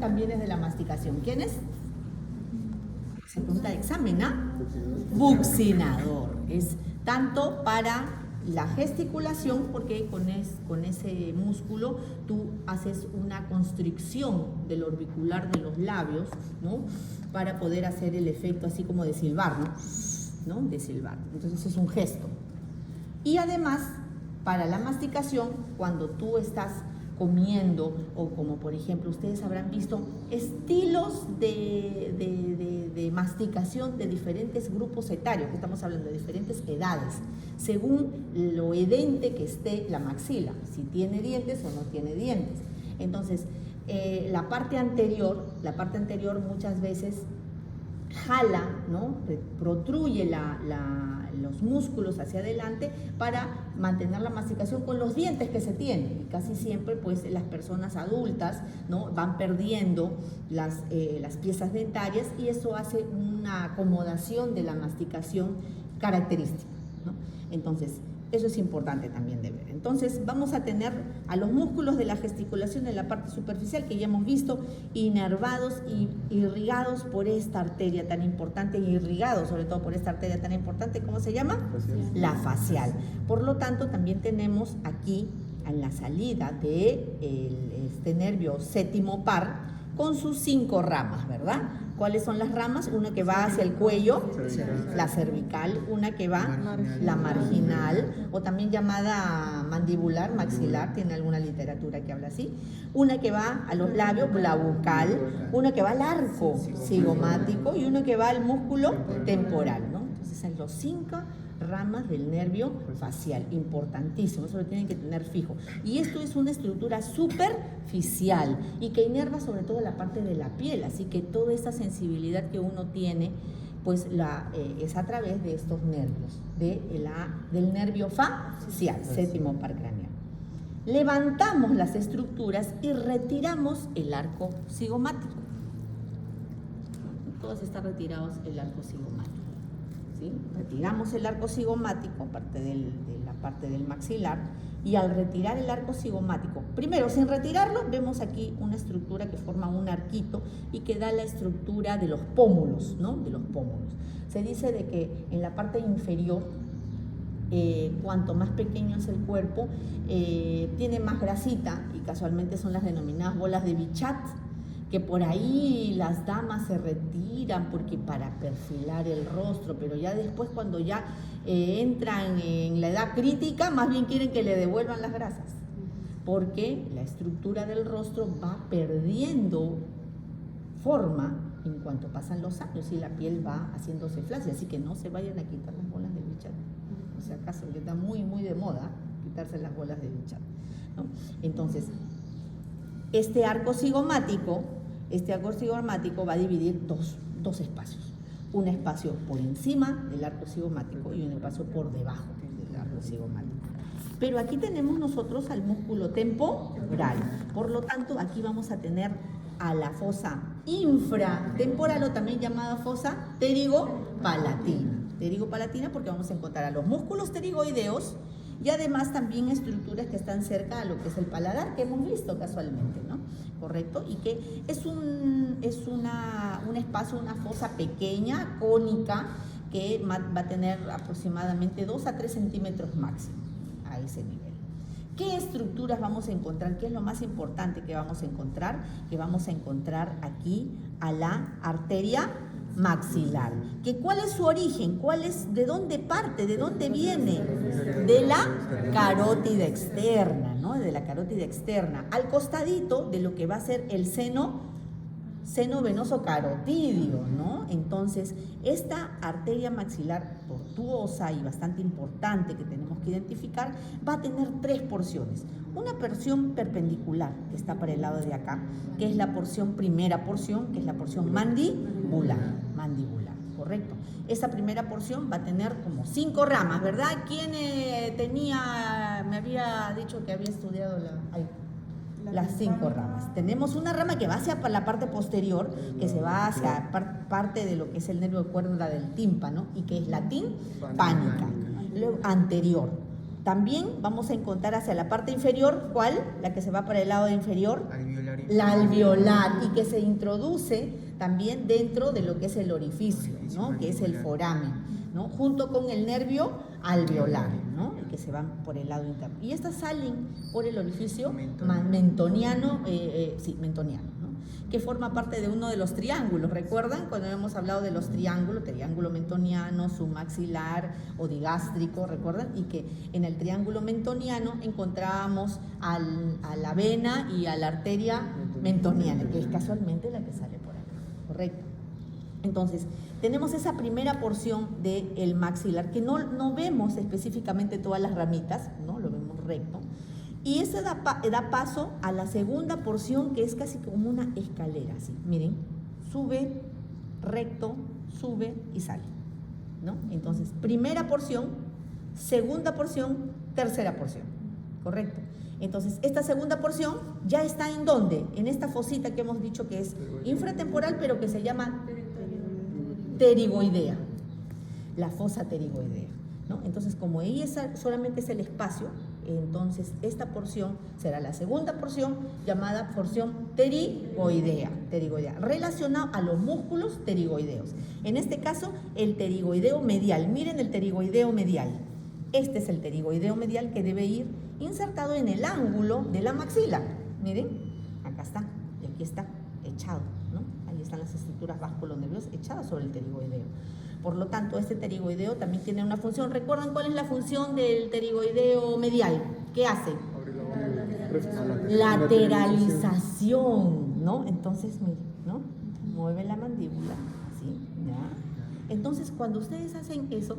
También es de la masticación. ¿Quién es? Se pregunta de examen, ¿ah? Buccinador. Es tanto para la gesticulación, porque con ese músculo tú haces una constricción del orbicular de los labios, ¿no? Para poder hacer el efecto así como de silbar, ¿no? De silbar. Entonces es un gesto. Y además, para la masticación, cuando tú estás comiendo, o como por ejemplo ustedes habrán visto estilos de masticación de diferentes grupos etarios, que estamos hablando de diferentes edades, según lo edente que esté la maxila, si tiene dientes o no tiene dientes. Entonces, la parte anterior muchas veces jala, ¿no? Protruye los músculos hacia adelante para mantener la masticación con los dientes que se tienen. Y casi siempre, pues, las personas adultas, ¿no? Van perdiendo las piezas dentarias, y eso hace una acomodación de la masticación característica, ¿no? Entonces, eso es importante también de ver. Entonces, vamos a tener a los músculos de la gesticulación en la parte superficial, que ya hemos visto, inervados y irrigados por esta arteria tan importante, y irrigados sobre todo por esta arteria tan importante. ¿Cómo se llama? Facial. La facial. Por lo tanto, también tenemos aquí, en la salida de este nervio séptimo par, con sus 5 ramas, ¿verdad? ¿Cuáles son las ramas? Una que va hacia el cuello, la cervical, una que va, la marginal, o también llamada mandibular, maxilar, tiene alguna literatura que habla así, una que va a los labios, la bucal, una que va al arco cigomático, y una que va al músculo temporal, ¿no? Entonces, en los 5 ramas del nervio facial, importantísimo, eso lo tienen que tener fijo. Y esto es una estructura superficial y que inerva sobre todo la parte de la piel, así que toda esa sensibilidad que uno tiene, pues es a través de estos nervios, del nervio facial, séptimo par craneal. Levantamos las estructuras y retiramos el arco cigomático. Todos están retirados el arco cigomático. ¿Sí? Retiramos el arco cigomático, parte de la parte del maxilar, y al retirar el arco cigomático, primero, sin retirarlo, vemos aquí una estructura que forma un arquito y que da la estructura de los pómulos, ¿no? De los pómulos. Se dice de que en la parte inferior, cuanto más pequeño es el cuerpo, tiene más grasita, y casualmente son las denominadas bolas de Bichat, que por ahí las damas se retiran porque para perfilar el rostro, pero ya después, cuando ya entran en la edad crítica, más bien quieren que le devuelvan las grasas, porque la estructura del rostro va perdiendo forma en cuanto pasan los años y la piel va haciéndose flácida, así que no se vayan a quitar las bolas de Bichat, o sea, acaso, que está muy de moda quitarse las bolas de Bichat, ¿no? Entonces, este arco cigomático va a dividir dos espacios. Un espacio por encima del arco cigomático y un espacio por debajo del arco cigomático. Pero aquí tenemos nosotros al músculo temporal. Por lo tanto, aquí vamos a tener a la fosa infratemporal, o también llamada fosa pterigopalatina. Pterigopalatina porque vamos a encontrar a los músculos pterigoideos, y además también estructuras que están cerca a lo que es el paladar, que hemos visto casualmente, ¿no? ¿Correcto? Y que es un espacio, una fosa pequeña, cónica, que va a tener aproximadamente 2 a 3 centímetros máximo a ese nivel. ¿Qué estructuras vamos a encontrar? ¿Qué es lo más importante que vamos a encontrar? Que vamos a encontrar aquí a la arteria maxilar. ¿Cuál es su origen? ¿De dónde parte? ¿De dónde viene? De la carótida externa, ¿no? De la carótida externa, al costadito de lo que va a ser el seno venoso carotídeo, ¿no? Entonces, esta arteria maxilar tortuosa y bastante importante que tenemos que identificar va a tener 3 porciones. Una porción perpendicular, que está para el lado de acá, que es la primera porción, que es la porción mandibular, ¿correcto? Esta primera porción va a tener como 5 ramas, ¿verdad? ¿Quién me había dicho que había estudiado las 5 ramas? Tenemos una rama que va hacia la parte posterior, que se va hacia parte de lo que es el nervio de cuerda del tímpano, y que es la timpánica. Luego, anterior, También vamos a encontrar hacia la parte inferior, ¿cuál? La que se va para el lado inferior. Alveolar. La alveolar, y que se introduce también dentro de lo que es el orificio, ¿no? Que es el foramen, ¿no? Junto con el nervio alveolar, ¿no? Y que se van por el lado interno. Y estas salen por el orificio mentoniano, mentoniano, ¿no? Que forma parte de uno de los triángulos. ¿Recuerdan cuando hemos hablado de los triángulos? Triángulo mentoniano, submaxilar o digástrico, ¿recuerdan? Y que en el triángulo mentoniano encontrábamos a la vena y a la arteria mentoniana, que es casualmente la que sale por acá, ¿correcto? Entonces, tenemos esa primera porción del maxilar, que no vemos específicamente todas las ramitas, ¿no? Lo vemos recto. Y eso da paso a la segunda porción, que es casi como una escalera, así. Miren, sube, recto, sube y sale, ¿no? Entonces, primera porción, segunda porción, tercera porción, ¿correcto? Entonces, esta segunda porción ya está ¿en dónde? En esta fosita que hemos dicho que es infratemporal, pero que se llama pterigoidea, la fosa pterigoidea, ¿no? Entonces, como ahí solamente es el espacio, entonces esta porción será la segunda porción, llamada porción pterigoidea, relacionada a los músculos pterigoideos. En este caso, el pterigoideo medial. Miren el pterigoideo medial. Este es el pterigoideo medial que debe ir insertado en el ángulo de la maxila. Miren, acá está, y aquí está, echado, ¿no? Ahí están las estructuras vasculonerviosas echadas sobre el pterigoideo. Por lo tanto, este pterigoideo también tiene una función. ¿Recuerdan cuál es la función del pterigoideo medial? ¿Qué hace? Lateralización, ¿no? Entonces, miren, ¿no? Mueve la mandíbula, así, ¿ya? Entonces, cuando ustedes hacen eso,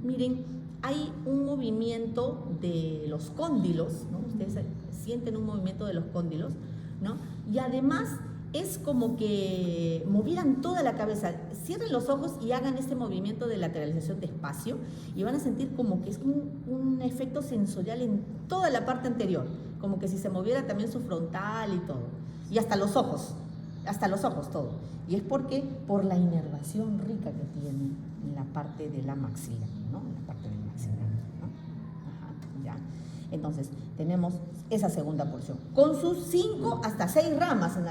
miren, hay un movimiento de los cóndilos, ¿no? Ustedes sienten un movimiento de los cóndilos, ¿no? Y además es como que movieran toda la cabeza. Cierren los ojos y hagan este movimiento de lateralización despacio y van a sentir como que es un efecto sensorial en toda la parte anterior, como que si se moviera también su frontal y todo, y hasta los ojos todo. Y es porque por la inervación rica que tiene en la parte de la maxila, ¿no? En la parte del maxilar, ¿no? Ajá, ya. Entonces, tenemos esa segunda porción, con sus 5 hasta 6 ramas. En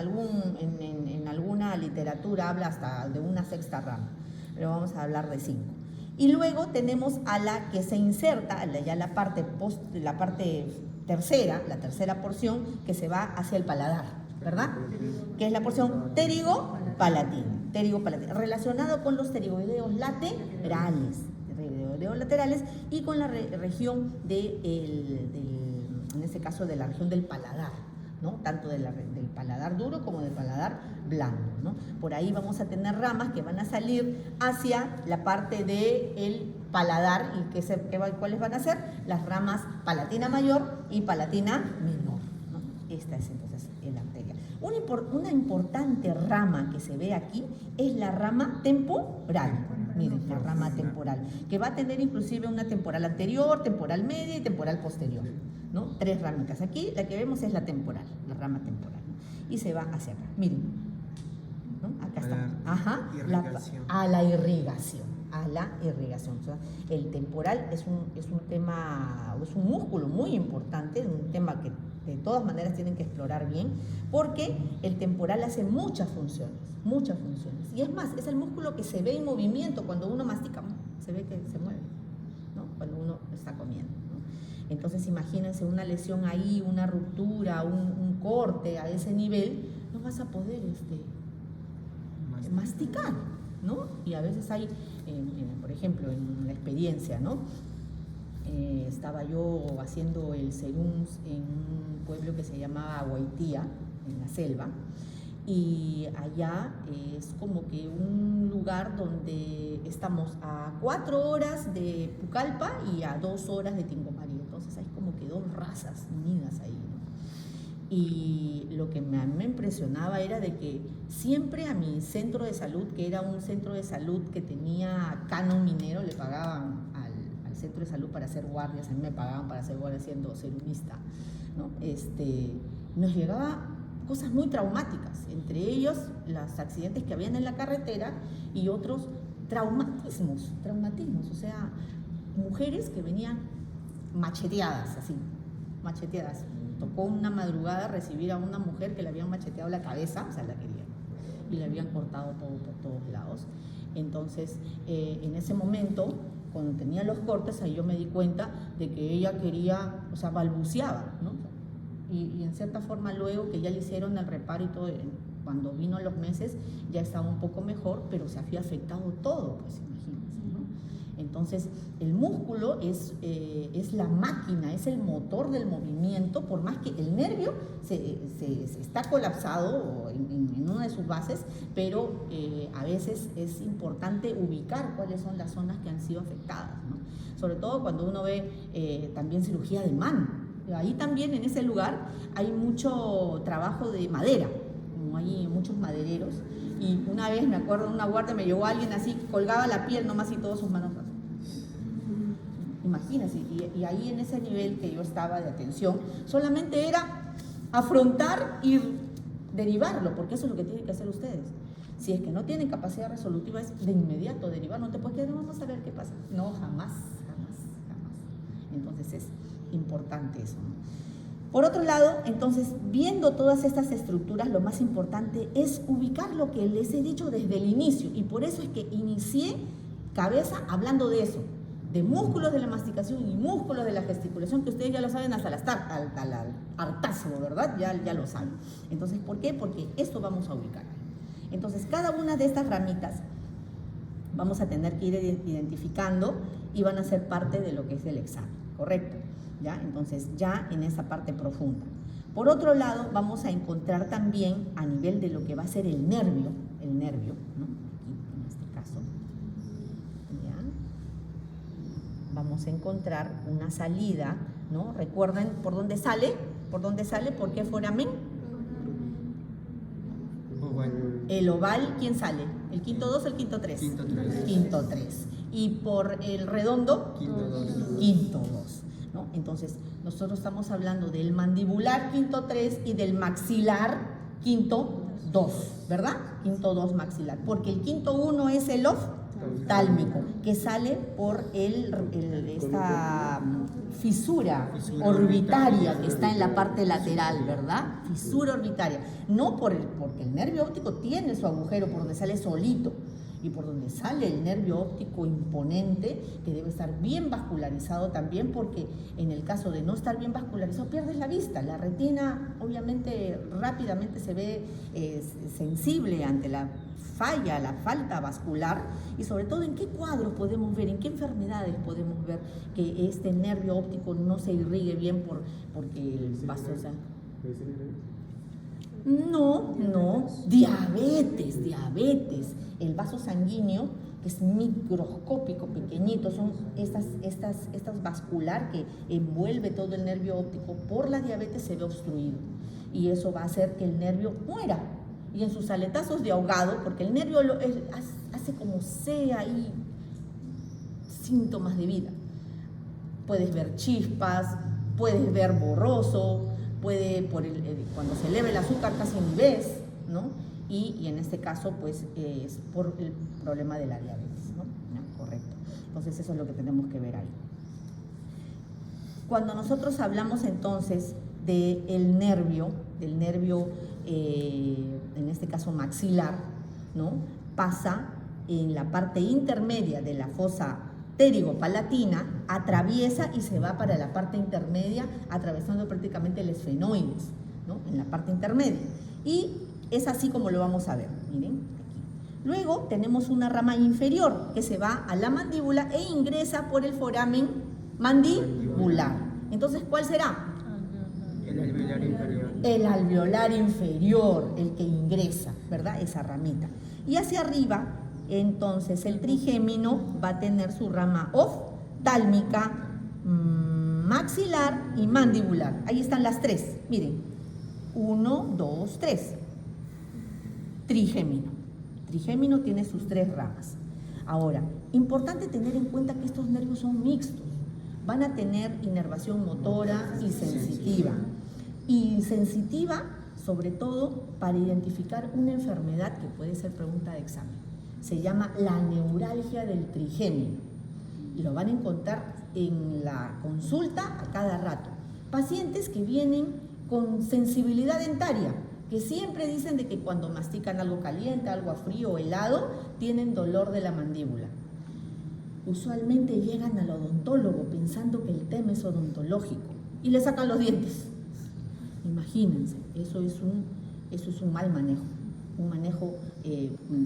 alguna literatura habla hasta de una sexta rama, pero vamos a hablar de 5. Y luego tenemos a la que se inserta, ya la parte tercera, la tercera porción, que se va hacia el paladar, ¿verdad? Que es la porción pterigopalatina, relacionado con los pterigoideos laterales, y con la región en este caso de la región del paladar, ¿no? Tanto del paladar duro como del paladar blando, ¿no? Por ahí vamos a tener ramas que van a salir hacia la parte del paladar, y ¿cuáles van a ser? Las ramas palatina mayor y palatina menor, ¿no? Esta es entonces la arteria. Una importante rama que se ve aquí es la rama temporal. Miren, la rama temporal, que va a tener inclusive una temporal anterior, temporal media y temporal posterior, ¿no? 3 ramitas. Aquí la que vemos es la temporal, la rama temporal, ¿no? Y se va hacia acá, miren, ¿no? Acá está. Ajá, a la irrigación. O sea, el temporal es un tema, es un músculo muy importante, un tema que de todas maneras tienen que explorar bien, porque el temporal hace muchas funciones. Y es más, es el músculo que se ve en movimiento cuando uno mastica, se ve que se mueve, ¿no? Cuando uno está comiendo, ¿no? Entonces, imagínense una lesión ahí, una ruptura, un corte a ese nivel, no vas a poder masticar, ¿no? Y a veces hay, por ejemplo, en la experiencia, ¿no? Estaba yo haciendo el serums en un pueblo que se llamaba Huaytía, en la selva, y allá es como que un lugar donde estamos a 4 horas de Pucallpa y a 2 horas de Tincomarí. Entonces hay como que 2 razas unidas ahí, ¿no? Y lo que me impresionaba era de que siempre a mi centro de salud, que era un centro de salud que tenía canon minero, le pagaban al centro de salud para hacer guardias, a mí me pagaban para hacer guardias siendo serumista, ¿no? Nos llegaba cosas muy traumáticas, entre ellos los accidentes que habían en la carretera y otros traumatismos, o sea, mujeres que venían macheteadas, así, macheteadas. Tocó una madrugada recibir a una mujer que le habían macheteado la cabeza, o sea, la querían, y le habían cortado todo por todos lados. Entonces, en ese momento, cuando tenía los cortes, ahí yo me di cuenta de que ella quería, o sea, balbuceaba, ¿no? Y en cierta forma luego que ya le hicieron el reparo y todo, cuando vino los meses ya estaba un poco mejor, pero se había afectado todo, pues imagínense, ¿no? Entonces, el músculo es la máquina, es el motor del movimiento, por más que el nervio se está colapsado en una de sus bases, pero a veces es importante ubicar cuáles son las zonas que han sido afectadas, ¿no? Sobre todo cuando uno ve también cirugía de mano. Ahí también, en ese lugar, hay mucho trabajo de madera, como hay muchos madereros, y una vez me acuerdo en una guardia me llegó alguien así, colgaba la piel nomás y todas sus manos así. Imagínense, y ahí en ese nivel que yo estaba de atención, solamente era afrontar y derivarlo, porque eso es lo que tienen que hacer ustedes. Si es que no tienen capacidad resolutiva, es de inmediato derivar, no te puedes quedar, vamos a ver qué pasa. No, jamás. Entonces es importante eso, ¿no? Por otro lado, entonces, viendo todas estas estructuras, lo más importante es ubicar lo que les he dicho desde el inicio, y por eso es que inicié cabeza hablando de eso, de músculos de la masticación y músculos de la gesticulación, que ustedes ya lo saben hasta al hartazgo, ¿verdad? Ya lo saben. Entonces, ¿por qué? Porque esto vamos a ubicar. Entonces, cada una de estas ramitas vamos a tener que ir identificando y van a ser parte de lo que es el examen, ¿correcto? ¿Ya? Entonces, ya en esa parte profunda. Por otro lado, vamos a encontrar también a nivel de lo que va a ser el nervio, ¿no? Aquí, en este caso, ¿ya? Vamos a encontrar una salida, ¿no? Recuerden por dónde sale, ¿por qué foramen? El oval, ¿quién sale? ¿El quinto 2 o el quinto 3? Quinto 3. ¿Y por el redondo? Quinto 2. ¿No? Entonces, nosotros estamos hablando del mandibular quinto 3 y del maxilar quinto 2, ¿verdad? Quinto 2 maxilar, porque el quinto 1 es el oftálmico, que sale por esta fisura orbitaria que está en la parte lateral, ¿verdad? Fisura orbitaria, no porque el nervio óptico tiene su agujero por donde sale solito, y por donde sale el nervio óptico imponente, que debe estar bien vascularizado también, porque en el caso de no estar bien vascularizado pierdes la vista. La retina obviamente rápidamente se ve sensible ante la falla, la falta vascular, y sobre todo en qué cuadros podemos ver, en qué enfermedades podemos ver que este nervio óptico no se irrigue bien porque el vaso... No, diabetes. El vaso sanguíneo, que es microscópico, pequeñito, son estas vascular que envuelve todo el nervio óptico. Por la diabetes se ve obstruido, y eso va a hacer que el nervio muera. Y en sus aletazos de ahogado, porque el nervio hace como sea y síntomas de vida. Puedes ver chispas, puedes ver borroso, cuando se eleva el azúcar casi ni ves, ¿no? Y en este caso, pues, es por el problema de la diabetes, ¿no? No, correcto. Entonces, eso es lo que tenemos que ver ahí. Cuando nosotros hablamos entonces del nervio, en este caso maxilar, ¿no? Pasa en la parte intermedia de la fosa pterigopalatina, atraviesa y se va para la parte intermedia, atravesando prácticamente el esfenoides, ¿no? En la parte intermedia. Y es así como lo vamos a ver, miren, aquí. Luego tenemos una rama inferior que se va a la mandíbula e ingresa por el foramen mandibular. Entonces, ¿cuál será? El alveolar inferior. El alveolar inferior, el que ingresa, ¿verdad? Esa ramita. Y hacia arriba, entonces, el trigémino va a tener su rama oftálmica, maxilar y mandibular. Ahí están las tres, miren. 1, 2, 3. Trigémino. Trigémino tiene sus tres ramas. Ahora, importante tener en cuenta que estos nervios son mixtos. Van a tener inervación motora y sensitiva. Y sensitiva, sobre todo, para identificar una enfermedad que puede ser pregunta de examen. Se llama la neuralgia del trigémino. Y lo van a encontrar en la consulta a cada rato. Pacientes que vienen con sensibilidad dentaria, que siempre dicen de que cuando mastican algo caliente, algo frío o helado, tienen dolor de la mandíbula. Usualmente llegan al odontólogo pensando que el tema es odontológico y le sacan los dientes. Imagínense, eso es un mal manejo, un manejo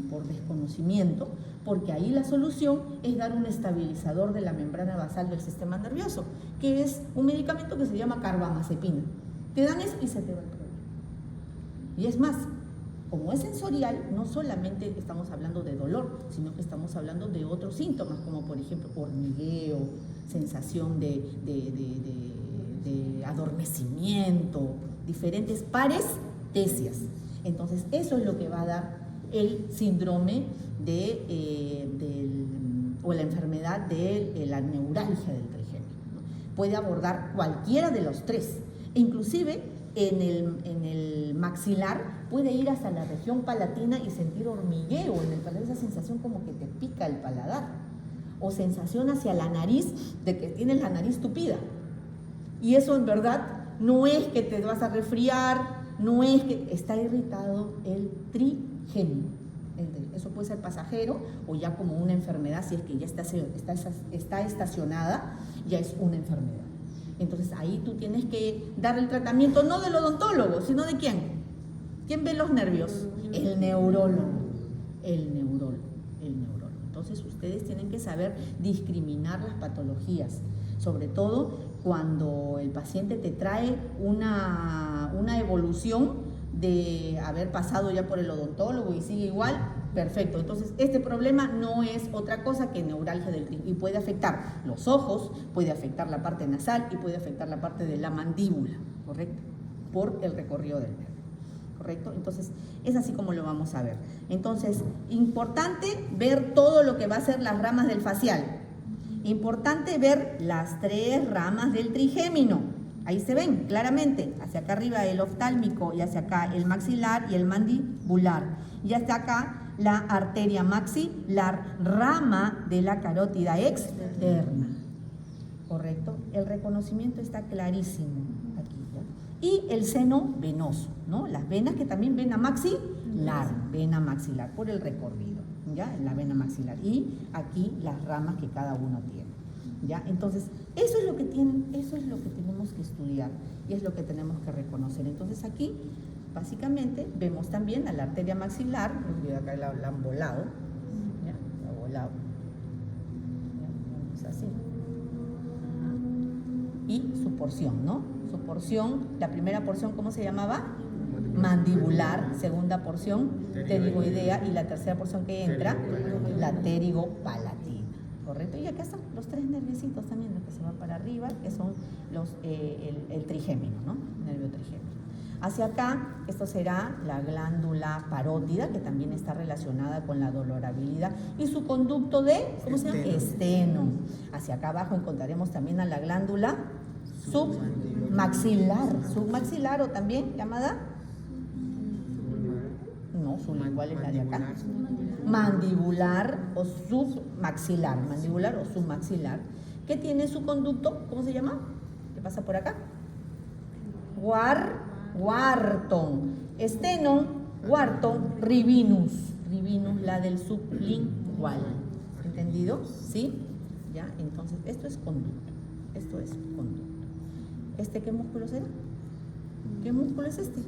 por desconocimiento, porque ahí la solución es dar un estabilizador de la membrana basal del sistema nervioso, que es un medicamento que se llama carbamazepina. Te dan eso y se te va el problema. Y es más, como es sensorial, no solamente estamos hablando de dolor, sino que estamos hablando de otros síntomas, como por ejemplo hormigueo, sensación de adormecimiento, diferentes parestesias. Entonces, eso es lo que va a dar el síndrome o la enfermedad de la neuralgia del trigémino, ¿no? Puede abordar cualquiera de los tres, inclusive en el maxilar puede ir hasta la región palatina y sentir hormigueo en el paladar, esa sensación como que te pica el paladar, o sensación hacia la nariz de que tienes la nariz tupida. Y eso en verdad no es que te vas a resfriar, no es que está irritado el trigémino. Eso puede ser pasajero o ya como una enfermedad, si es que ya está estacionada, ya es una enfermedad. Entonces ahí tú tienes que dar el tratamiento no del odontólogo, sino de ¿quién? ¿Quién ve los nervios? El neurólogo. Entonces ustedes tienen que saber discriminar las patologías, sobre todo cuando el paciente te trae una evolución de haber pasado ya por el odontólogo y sigue igual, perfecto. Entonces, este problema no es otra cosa que neuralgia del trigémino y puede afectar los ojos, puede afectar la parte nasal y puede afectar la parte de la mandíbula, ¿correcto? Por el recorrido del nervio, ¿correcto? Entonces, es así como lo vamos a ver. Entonces, importante ver todo lo que va a ser las ramas del facial. Importante ver las 3 ramas del trigémino. Ahí se ven claramente, hacia acá arriba el oftálmico y hacia acá el maxilar y el mandibular. Y hasta acá la arteria maxilar, rama de la carótida externa. ¿Correcto? El reconocimiento está clarísimo aquí, ¿ya? Y el seno venoso, ¿no? Las venas que también vena maxilar por el recorrido, ¿ya? La vena maxilar. Y aquí las ramas que cada uno tiene. ¿Ya? Entonces, eso es lo que tenemos que estudiar y es lo que tenemos que reconocer. Entonces, aquí, básicamente, vemos también a la arteria maxilar, acá la han volado, ¿ya? La han volado, ¿ya? Es así. Y su porción, ¿no? Su porción, la primera porción, ¿cómo se llamaba? Mandibular, segunda porción, pterigoidea, y la tercera porción que entra, la pterigopalatina. ¿Correcto? Y acá están los 3 nerviositos también, los que se van para arriba, que son el trigémino, ¿no? Nervio trigémino. Hacia acá, esto será la glándula parótida, que también está relacionada con la dolorabilidad, y su conducto de, ¿cómo se llama? Esteno. Hacia acá abajo encontraremos también a la glándula submaxilar, o también llamada, no, sublingual es la de acá. Mandibular o submaxilar, que tiene su conducto, ¿cómo se llama? ¿Qué pasa por acá? Wharton, esteno, Wharton, rivinus, la del sublingual, ¿entendido? ¿Sí? ¿Ya? Entonces, esto es conducto. ¿Este qué músculo será? ¿Qué músculo es este?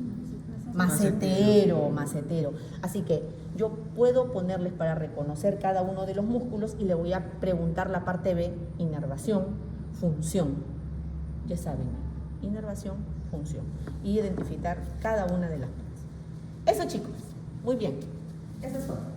Macetero. Así que yo puedo ponerles para reconocer cada uno de los músculos y le voy a preguntar la parte B, inervación, función. Ya saben, inervación, función. Y identificar cada una de las partes. Eso, chicos. Muy bien. Eso es todo.